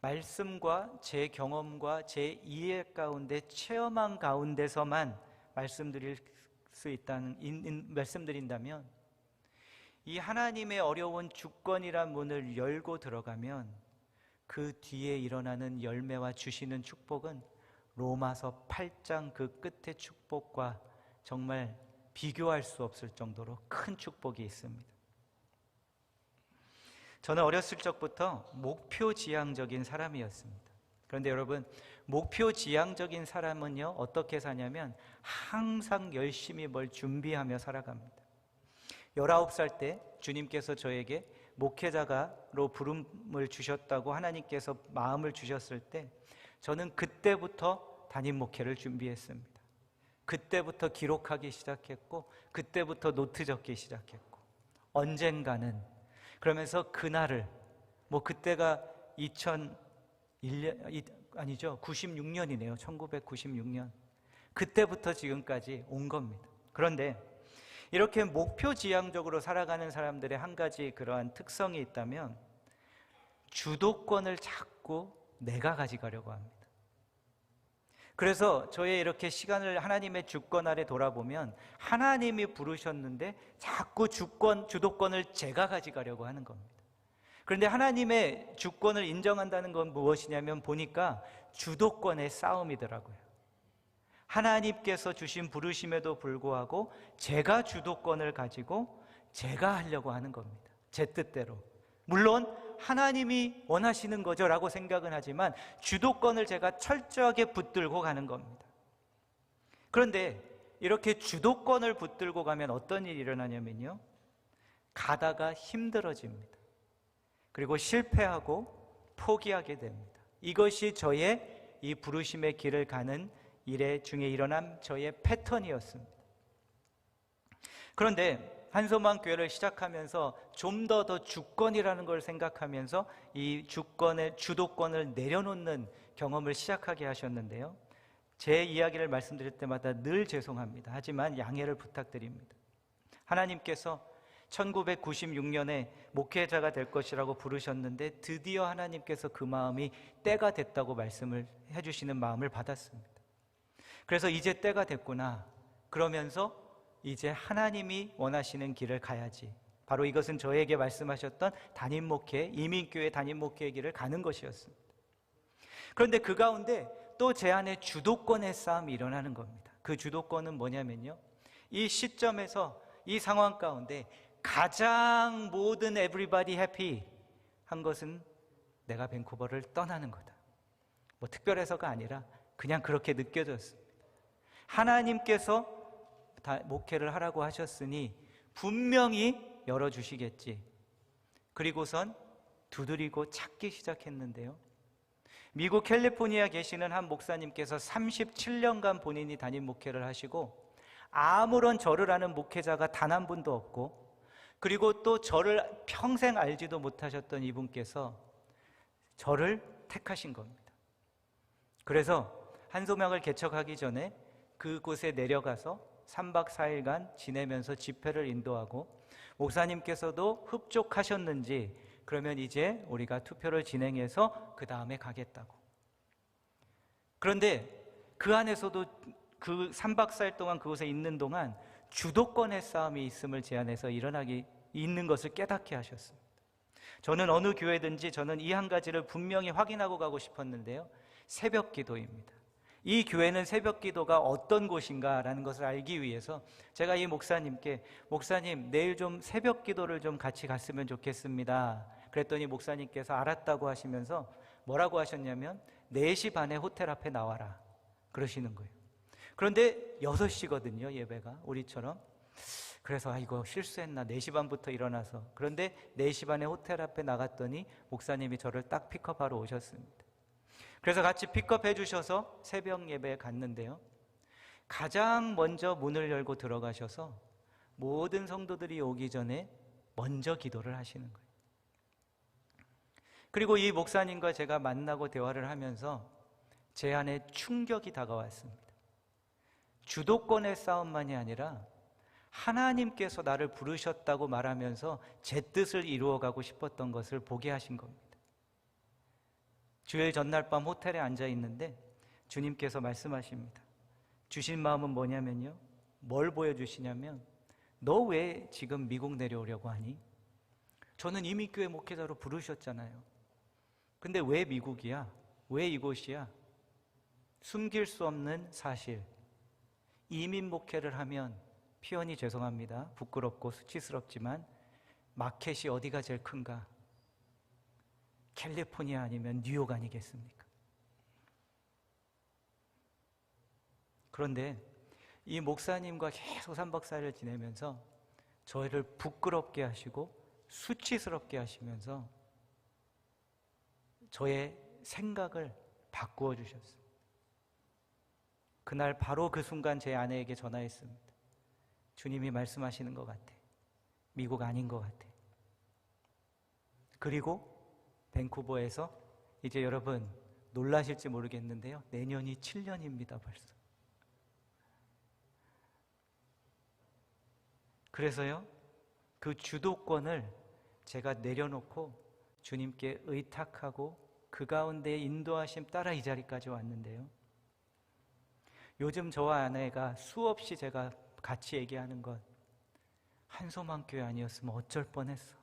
말씀과 제 경험과 제 이해 가운데 체험한 가운데서만 말씀드린다면, 이 하나님의 어려운 주권이란 문을 열고 들어가면 그 뒤에 일어나는 열매와 주시는 축복은 로마서 8장 그 끝의 축복과 정말 비교할 수 없을 정도로 큰 축복이 있습니다. 저는 어렸을 적부터 목표지향적인 사람이었습니다. 그런데 여러분, 목표지향적인 사람은요, 어떻게 사냐면 항상 열심히 뭘 준비하며 살아갑니다. 19살 때 주님께서 저에게 목회자로 부름을 주셨다고 하나님께서 마음을 주셨을 때, 저는 그때부터 담임 목회를 준비했습니다. 그때부터 기록하기 시작했고, 그때부터 노트 적기 시작했고, 언젠가는, 그러면서 그날을, 그때가 96년이네요. 1996년. 그때부터 지금까지 온 겁니다. 그런데 이렇게 목표지향적으로 살아가는 사람들의 한 가지 그러한 특성이 있다면, 주도권을 자꾸 내가 가져가려고 합니다. 그래서 저의 이렇게 시간을 하나님의 주권 아래 돌아보면, 하나님이 부르셨는데 자꾸 주도권을 제가 가져가려고 하는 겁니다. 그런데 하나님의 주권을 인정한다는 건 무엇이냐면, 보니까 주도권의 싸움이더라고요. 하나님께서 주신 부르심에도 불구하고 제가 주도권을 가지고 제가 하려고 하는 겁니다. 제 뜻대로. 물론 하나님이 원하시는 거죠 라고 생각은 하지만 주도권을 제가 철저하게 붙들고 가는 겁니다. 그런데 이렇게 주도권을 붙들고 가면 어떤 일이 일어나냐면요, 가다가 힘들어집니다. 그리고 실패하고 포기하게 됩니다. 이것이 저의 이 부르심의 길을 가는 일 중에 일어난 저의 패턴이었습니다. 그런데 한소망 교회를 시작하면서 좀 더 주권이라는 걸 생각하면서 이 주도권을 내려놓는 경험을 시작하게 하셨는데요, 제 이야기를 말씀드릴 때마다 늘 죄송합니다. 하지만 양해를 부탁드립니다. 하나님께서 1996년에 목회자가 될 것이라고 부르셨는데 드디어 하나님께서 그 마음이 때가 됐다고 말씀을 해주시는 마음을 받았습니다. 그래서 이제 때가 됐구나, 그러면서 이제 하나님이 원하시는 길을 가야지, 바로 이것은 저에게 말씀하셨던 담임 목회, 이민교회 담임 목회의 길을 가는 것이었습니다. 그런데 그 가운데 또 제 안에 주도권의 싸움이 일어나는 겁니다. 그 주도권은 뭐냐면요, 이 시점에서 이 상황 가운데 가장 모든 everybody happy 한 것은 내가 밴쿠버를 떠나는 거다. 뭐 특별해서가 아니라 그냥 그렇게 느껴졌습니다. 하나님께서 목회를 하라고 하셨으니 분명히 열어주시겠지. 그리고선 두드리고 찾기 시작했는데요, 미국 캘리포니아 계시는 한 목사님께서 37년간 본인이 담임 목회를 하시고 아무런 저를 아는 목회자가 단 한 분도 없고, 그리고 또 저를 평생 알지도 못하셨던 이분께서 저를 택하신 겁니다. 그래서 한소명을 개척하기 전에 그곳에 내려가서 3박 4일간 지내면서 집회를 인도하고, 목사님께서도 흡족하셨는지 그러면 이제 우리가 투표를 진행해서 그 다음에 가겠다고. 그런데 그 안에서도 그 3박 4일 동안 그곳에 있는 동안 주도권의 싸움이 있음을 제 안에서 있는 것을 깨닫게 하셨습니다. 저는 어느 교회든지 저는 이 한 가지를 분명히 확인하고 가고 싶었는데요, 새벽 기도입니다. 이 교회는 새벽 기도가 어떤 곳인가라는 것을 알기 위해서 제가 이 목사님께, 목사님 내일 좀 새벽 기도를 좀 같이 갔으면 좋겠습니다. 그랬더니 목사님께서 알았다고 하시면서 뭐라고 하셨냐면 4시 반에 호텔 앞에 나와라 그러시는 거예요. 그런데 6시거든요 예배가, 우리처럼. 그래서 이거 실수했나, 4시 반부터 일어나서. 그런데 4시 반에 호텔 앞에 나갔더니 목사님이 저를 딱 픽업하러 오셨습니다. 그래서 같이 픽업해 주셔서 새벽 예배에 갔는데요, 가장 먼저 문을 열고 들어가셔서 모든 성도들이 오기 전에 먼저 기도를 하시는 거예요. 그리고 이 목사님과 제가 만나고 대화를 하면서 제 안에 충격이 다가왔습니다. 주도권의 싸움만이 아니라 하나님께서 나를 부르셨다고 말하면서 제 뜻을 이루어가고 싶었던 것을 보게 하신 겁니다. 주일 전날 밤 호텔에 앉아 있는데 주님께서 말씀하십니다. 주신 마음은 뭐냐면요, 뭘 보여주시냐면, 너 왜 지금 미국 내려오려고 하니? 저는 이민교회 목회자로 부르셨잖아요. 근데 왜 미국이야? 왜 이곳이야? 숨길 수 없는 사실, 이민 목회를 하면 표현이 죄송합니다, 부끄럽고 수치스럽지만 마켓이 어디가 제일 큰가? 캘리포니아 아니면 뉴욕 아니겠습니까? 그런데 이 목사님과 계속 3박 4일을 지내면서 저희를 부끄럽게 하시고 수치스럽게 하시면서 저의 생각을 바꾸어 주셨습니다. 그날 바로 그 순간 제 아내에게 전화했습니다. 주님이 말씀하시는 것 같아. 미국 아닌 것 같아. 그리고 밴쿠버에서 이제 여러분 놀라실지 모르겠는데요, 내년이 7년입니다 벌써. 그래서요, 그 주도권을 제가 내려놓고 주님께 의탁하고 그 가운데 인도하심 따라 이 자리까지 왔는데요, 요즘 저와 아내가 수없이 제가 같이 얘기하는 것, 한소망 교회 아니었으면 어쩔 뻔했어.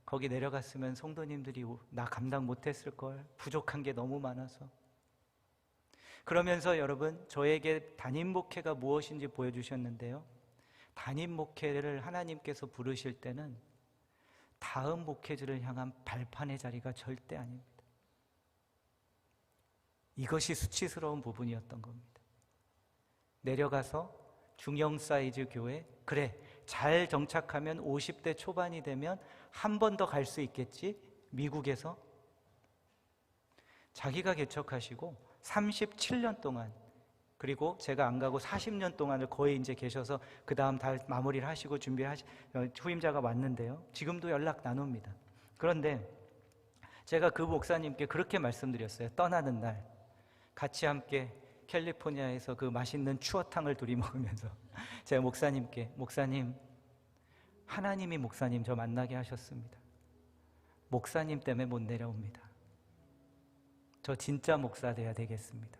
거기 내려갔으면 성도님들이 나 감당 못했을걸. 부족한 게 너무 많아서. 그러면서 여러분, 저에게 담임 목회가 무엇인지 보여주셨는데요, 담임 목회를 하나님께서 부르실 때는 다음 목회자를 향한 발판의 자리가 절대 아닙니다. 이것이 수치스러운 부분이었던 겁니다. 내려가서 중형 사이즈 교회, 그래, 잘 정착하면 50대 초반이 되면 한 번 더 갈 수 있겠지? 미국에서. 자기가 개척하시고 37년 동안, 그리고 제가 안 가고 40년 동안을 거의 이제 계셔서 그 다음 달 마무리를 하시고 후임자가 왔는데요, 지금도 연락 나눕니다. 그런데 제가 그 목사님께 그렇게 말씀드렸어요. 떠나는 날 같이 함께 캘리포니아에서 그 맛있는 추어탕을 둘이 먹으면서 제가 목사님께, 목사님, 하나님이 목사님 저 만나게 하셨습니다. 목사님 때문에 못 내려옵니다. 저 진짜 목사 돼야 되겠습니다.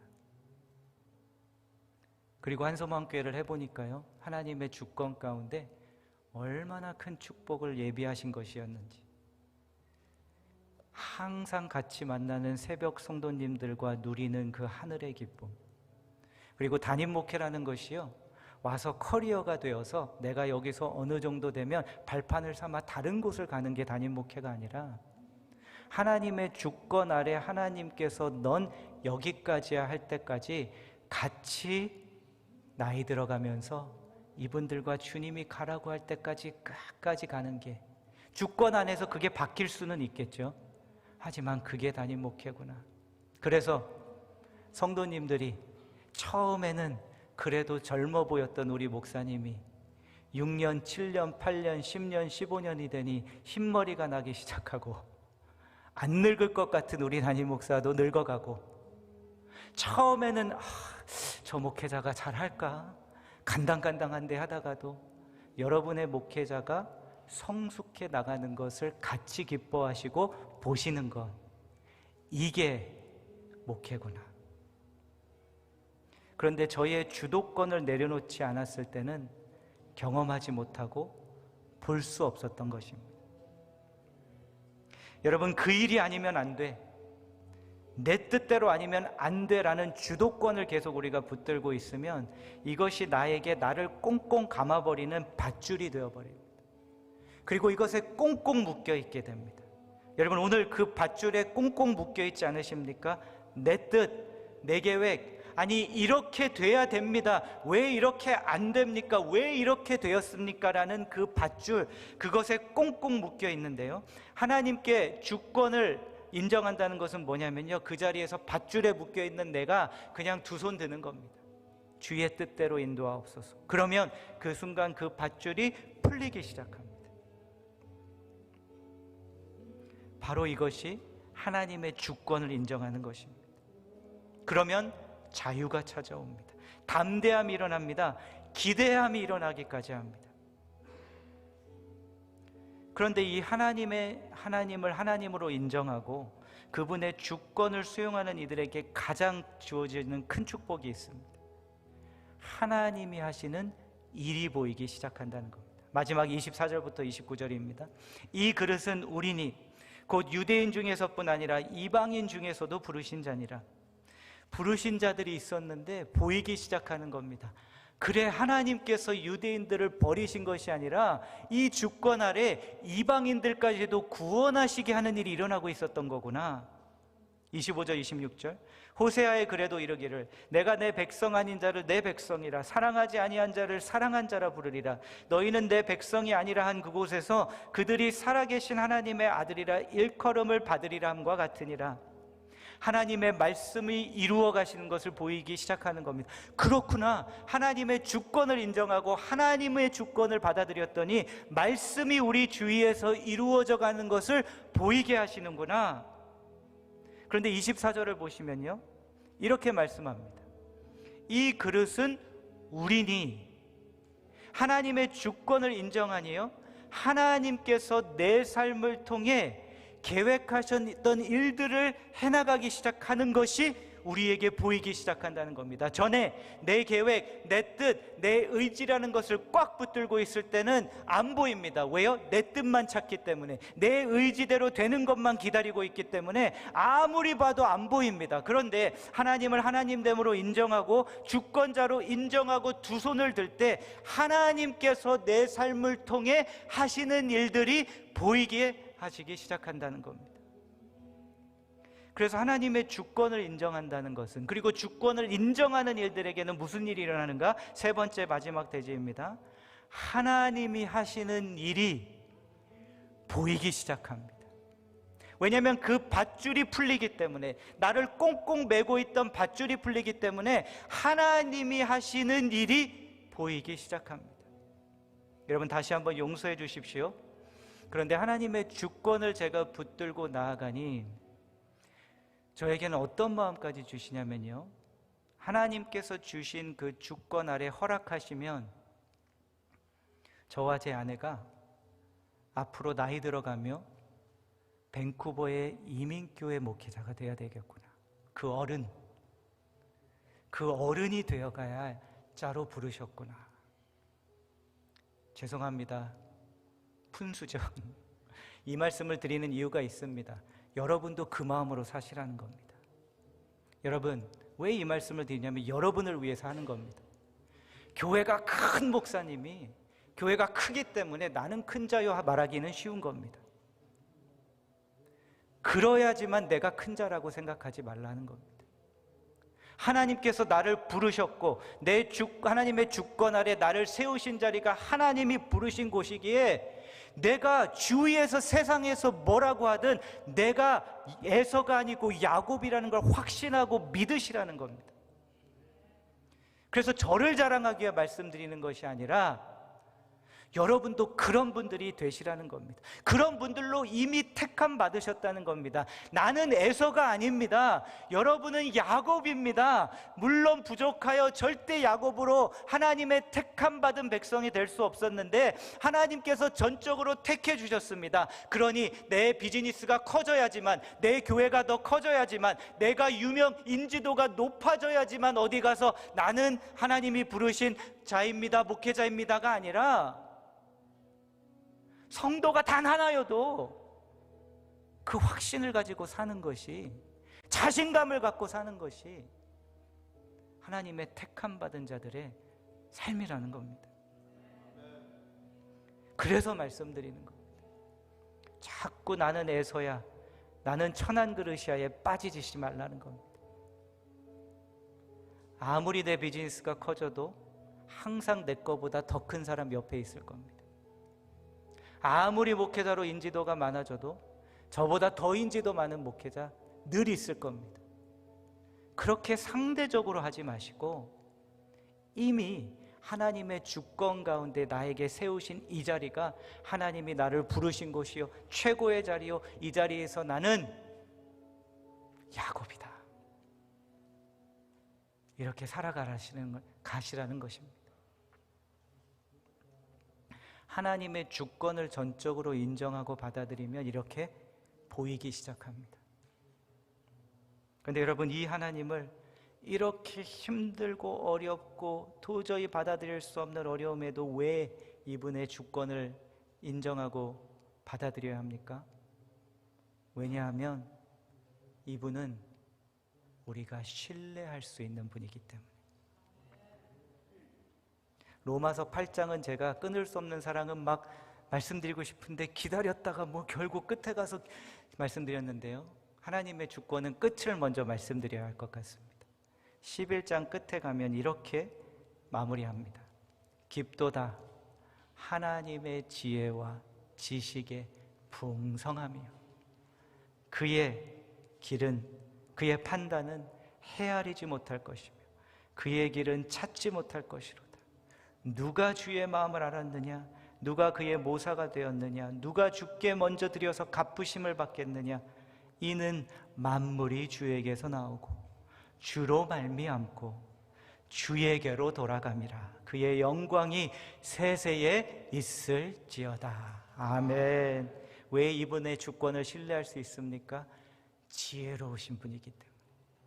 그리고 한소망교회를 해보니까요, 하나님의 주권 가운데 얼마나 큰 축복을 예비하신 것이었는지, 항상 같이 만나는 새벽 성도님들과 누리는 그 하늘의 기쁨, 그리고 담임 목회라는 것이요, 와서 커리어가 되어서 내가 여기서 어느 정도 되면 발판을 삼아 다른 곳을 가는 게 담임 목회가 아니라, 하나님의 주권 아래 하나님께서 넌 여기까지야 할 때까지 같이 나이 들어가면서 이분들과 주님이 가라고 할 때까지 끝까지 가는 게, 주권 안에서 그게 바뀔 수는 있겠죠. 하지만 그게 담임 목회구나. 그래서 성도님들이 처음에는 그래도 젊어 보였던 우리 목사님이 6년, 7년, 8년, 10년, 15년이 되니 흰머리가 나기 시작하고, 안 늙을 것 같은 우리 담임 목사도 늙어가고, 처음에는 저 목회자가 잘할까? 간당간당한데 하다가도 여러분의 목회자가 성숙해 나가는 것을 같이 기뻐하시고 보시는 것, 이게 목회구나. 그런데 저희의 주도권을 내려놓지 않았을 때는 경험하지 못하고 볼 수 없었던 것입니다. 여러분, 그 일이 아니면 안 돼, 내 뜻대로 아니면 안 돼라는 주도권을 계속 우리가 붙들고 있으면 이것이 나를 꽁꽁 감아버리는 밧줄이 되어버립니다. 그리고 이것에 꽁꽁 묶여있게 됩니다. 여러분, 오늘 그 밧줄에 꽁꽁 묶여있지 않으십니까? 내 뜻, 내 계획, 아니 이렇게 돼야 됩니다, 왜 이렇게 안 됩니까? 왜 이렇게 되었습니까? 라는 그 밧줄, 그것에 꽁꽁 묶여 있는데요, 하나님께 주권을 인정한다는 것은 뭐냐면요, 그 자리에서 밧줄에 묶여 있는 내가 그냥 두 손 드는 겁니다. 주의 뜻대로 인도하옵소서. 그러면 그 순간 그 밧줄이 풀리기 시작합니다. 바로 이것이 하나님의 주권을 인정하는 것입니다. 그러면 자유가 찾아옵니다. 담대함이 일어납니다. 기대함이 일어나기까지 합니다. 그런데 이 하나님을 하나님으로 인정하고 그분의 주권을 수용하는 이들에게 가장 주어지는 큰 축복이 있습니다. 하나님이 하시는 일이 보이기 시작한다는 겁니다. 마지막 24절부터 29절입니다. 이 그릇은 우리니 곧 유대인 중에서뿐 아니라 이방인 중에서도 부르신 자니라. 부르신 자들이 있었는데 보이기 시작하는 겁니다. 그래, 하나님께서 유대인들을 버리신 것이 아니라 이 주권 아래 이방인들까지도 구원하시게 하는 일이 일어나고 있었던 거구나. 25절 26절 호세아에 그래도 이르기를 내가 내 백성 아닌 자를 내 백성이라 사랑하지 아니한 자를 사랑한 자라 부르리라. 너희는 내 백성이 아니라 한 그곳에서 그들이 살아계신 하나님의 아들이라 일컬음을 받으리라 함과 같으니라. 하나님의 말씀이 이루어 가시는 것을 보이기 시작하는 겁니다. 그렇구나, 하나님의 주권을 인정하고 하나님의 주권을 받아들였더니 말씀이 우리 주위에서 이루어져 가는 것을 보이게 하시는구나. 그런데 24절을 보시면요, 이렇게 말씀합니다. 이 그릇은 우리니. 하나님의 주권을 인정하니요, 하나님께서 내 삶을 통해 계획하셨던 일들을 해나가기 시작하는 것이 우리에게 보이기 시작한다는 겁니다. 전에 내 계획, 내 뜻, 내 의지라는 것을 꽉 붙들고 있을 때는 안 보입니다. 왜요? 내 뜻만 찾기 때문에, 내 의지대로 되는 것만 기다리고 있기 때문에 아무리 봐도 안 보입니다. 그런데 하나님을 하나님됨으로 인정하고 주권자로 인정하고 두 손을 들 때 하나님께서 내 삶을 통해 하시는 일들이 보이게 하시기 시작한다는 겁니다. 그래서 하나님의 주권을 인정한다는 것은, 그리고 주권을 인정하는 일들에게는 무슨 일이 일어나는가? 세 번째 마지막 대지입니다. 하나님이 하시는 일이 보이기 시작합니다. 왜냐하면 그 밧줄이 풀리기 때문에, 나를 꽁꽁 메고 있던 밧줄이 풀리기 때문에 하나님이 하시는 일이 보이기 시작합니다. 여러분, 다시 한번 용서해 주십시오. 그런데 하나님의 주권을 제가 붙들고 나아가니 저에게는 어떤 마음까지 주시냐면요, 하나님께서 주신 그 주권 아래 허락하시면 저와 제 아내가 앞으로 나이 들어가며 밴쿠버의 이민교회 목회자가 되어야 되겠구나. 그 어른이 되어가야 자로 부르셨구나. 죄송합니다, 푼수죠. 이 말씀을 드리는 이유가 있습니다. 여러분도 그 마음으로 사시라는 겁니다. 여러분, 왜 이 말씀을 드리냐면 여러분을 위해서 하는 겁니다. 교회가 큰 목사님이, 교회가 크기 때문에 나는 큰 자요 말하기는 쉬운 겁니다. 그러야지만 내가 큰 자라고 생각하지 말라는 겁니다. 하나님께서 나를 부르셨고 하나님의 주권 아래 나를 세우신 자리가 하나님이 부르신 곳이기에, 내가 주위에서 세상에서 뭐라고 하든 내가 에서가 아니고 야곱이라는 걸 확신하고 믿으시라는 겁니다. 그래서 저를 자랑하기 위해 말씀드리는 것이 아니라 여러분도 그런 분들이 되시라는 겁니다. 그런 분들로 이미 택함 받으셨다는 겁니다. 나는 에서가 아닙니다. 여러분은 야곱입니다. 물론 부족하여 절대 야곱으로 하나님의 택함 받은 백성이 될 수 없었는데 하나님께서 전적으로 택해 주셨습니다. 그러니 내 비즈니스가 커져야지만, 내 교회가 더 커져야지만, 내가 인지도가 높아져야지만 어디 가서 나는 하나님이 부르신 자입니다, 목회자입니다가 아니라, 성도가 단 하나여도 그 확신을 가지고 사는 것이, 자신감을 갖고 사는 것이 하나님의 택함 받은 자들의 삶이라는 겁니다. 그래서 말씀드리는 겁니다. 자꾸 나는 에서야, 나는 천한 그릇이야에 빠지지 말라는 겁니다. 아무리 내 비즈니스가 커져도 항상 내 거보다 더 큰 사람 옆에 있을 겁니다. 아무리 목회자로 인지도가 많아져도 저보다 더 인지도 많은 목회자 늘 있을 겁니다. 그렇게 상대적으로 하지 마시고 이미 하나님의 주권 가운데 나에게 세우신 이 자리가 하나님이 나를 부르신 곳이요, 최고의 자리요, 이 자리에서 나는 야곱이다, 이렇게 가시라는 것입니다. 하나님의 주권을 전적으로 인정하고 받아들이면 이렇게 보이기 시작합니다. 그런데 여러분, 이 하나님을 이렇게 힘들고 어렵고 도저히 받아들일 수 없는 어려움에도 왜 이분의 주권을 인정하고 받아들여야 합니까? 왜냐하면 이분은 우리가 신뢰할 수 있는 분이기 때문에. 로마서 8장은 제가 끊을 수 없는 사랑은 막 말씀드리고 싶은데 기다렸다가 결국 끝에 가서 말씀드렸는데요, 하나님의 주권은 끝을 먼저 말씀드려야 할 것 같습니다. 11장 끝에 가면 이렇게 마무리합니다. 깊도다 하나님의 지혜와 지식의 풍성하며 그의 길은, 그의 판단은 헤아리지 못할 것이며 그의 길은 찾지 못할 것이로다. 누가 주의 마음을 알았느냐? 누가 그의 모사가 되었느냐? 누가 주께 먼저 드려서 갚으심을 받겠느냐? 이는 만물이 주에게서 나오고 주로 말미암고 주에게로 돌아감이라. 그의 영광이 세세에 있을지어다. 아멘. 왜 이분의 주권을 신뢰할 수 있습니까? 지혜로우신 분이기 때문에.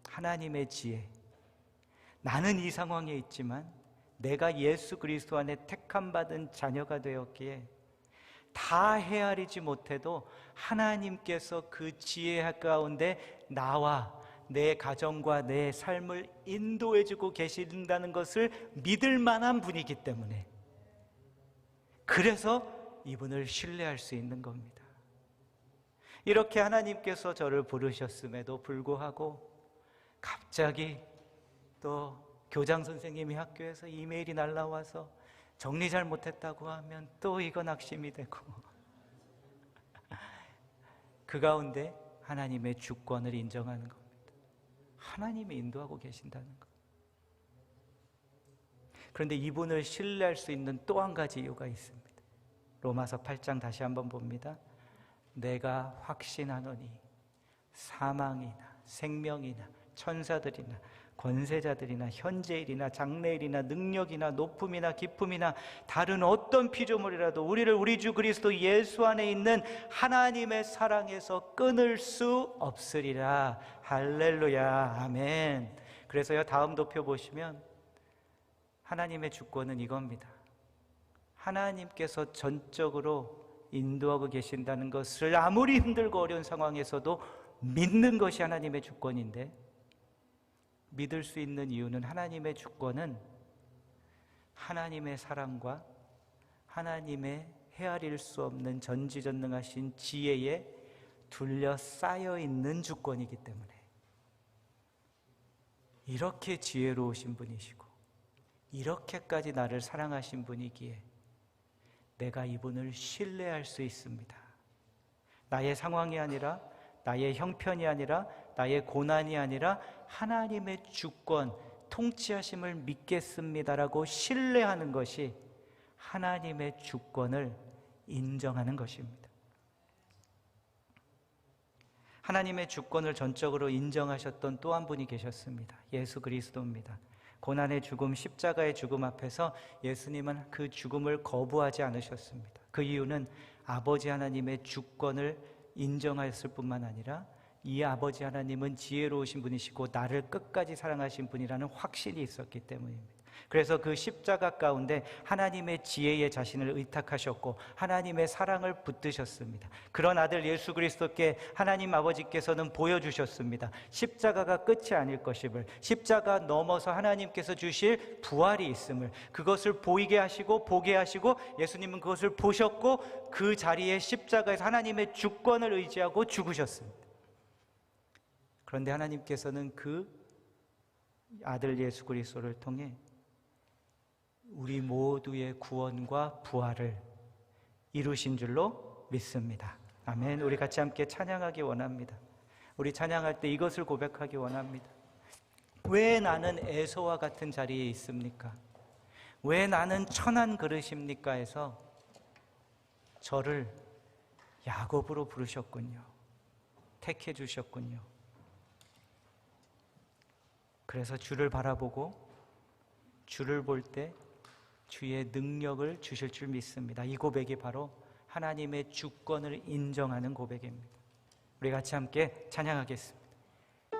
하나님의 지혜. 나는 이 상황에 있지만 내가 예수 그리스도 안에 택함받은 자녀가 되었기에 다 헤아리지 못해도 하나님께서 그 지혜 가운데 나와 내 가정과 내 삶을 인도해주고 계신다는 것을 믿을 만한 분이기 때문에, 그래서 이분을 신뢰할 수 있는 겁니다. 이렇게 하나님께서 저를 부르셨음에도 불구하고 갑자기 또 교장 선생님이 학교에서 이메일이 날라와서 정리 잘 못했다고 하면 또 이거 낙심이 되고 그 가운데 하나님의 주권을 인정하는 겁니다. 하나님이 인도하고 계신다는 것. 그런데 이분을 신뢰할 수 있는 또 한 가지 이유가 있습니다. 로마서 8장 다시 한번 봅니다. 내가 확신하노니 사망이나 생명이나 천사들이나 권세자들이나 현재일이나 장래일이나 능력이나 높음이나 깊음이나 다른 어떤 피조물이라도 우리를 우리 주 그리스도 예수 안에 있는 하나님의 사랑에서 끊을 수 없으리라. 할렐루야. 아멘. 그래서요, 다음 도표 보시면 하나님의 주권은 이겁니다. 하나님께서 전적으로 인도하고 계신다는 것을 아무리 힘들고 어려운 상황에서도 믿는 것이 하나님의 주권인데, 믿을 수 있는 이유는 하나님의 주권은 하나님의 사랑과 하나님의 헤아릴 수 없는 전지전능하신 지혜에 둘러싸여 있는 주권이기 때문에, 이렇게 지혜로우신 분이시고 이렇게까지 나를 사랑하신 분이기에 내가 이분을 신뢰할 수 있습니다. 나의 상황이 아니라, 나의 형편이 아니라, 나의 고난이 아니라 하나님의 주권, 통치하심을 믿겠습니다라고 신뢰하는 것이 하나님의 주권을 인정하는 것입니다. 하나님의 주권을 전적으로 인정하셨던 또 한 분이 계셨습니다. 예수 그리스도입니다. 고난의 죽음, 십자가의 죽음 앞에서 예수님은 그 죽음을 거부하지 않으셨습니다. 그 이유는 아버지 하나님의 주권을 인정하였을 뿐만 아니라 이 아버지 하나님은 지혜로우신 분이시고 나를 끝까지 사랑하신 분이라는 확신이 있었기 때문입니다. 그래서 그 십자가 가운데 하나님의 지혜에 자신을 의탁하셨고 하나님의 사랑을 붙드셨습니다. 그런 아들 예수 그리스도께 하나님 아버지께서는 보여주셨습니다. 십자가가 끝이 아닐 것임을, 십자가 넘어서 하나님께서 주실 부활이 있음을, 그것을 보이게 하시고 보게 하시고 예수님은 그것을 보셨고 그 자리에 십자가에서 하나님의 주권을 의지하고 죽으셨습니다. 그런데 하나님께서는 그 아들 예수 그리스도를 통해 우리 모두의 구원과 부활을 이루신 줄로 믿습니다. 아멘. 우리 같이 함께 찬양하기 원합니다. 우리 찬양할 때 이것을 고백하기 원합니다. 왜 나는 에서와 같은 자리에 있습니까? 왜 나는 천한 그릇입니까? 해서 저를 야곱으로 부르셨군요. 택해 주셨군요. 그래서 주를 바라보고 주를 볼 때 주의 능력을 주실 줄 믿습니다. 이 고백이 바로 하나님의 주권을 인정하는 고백입니다. 우리 같이 함께 찬양하겠습니다.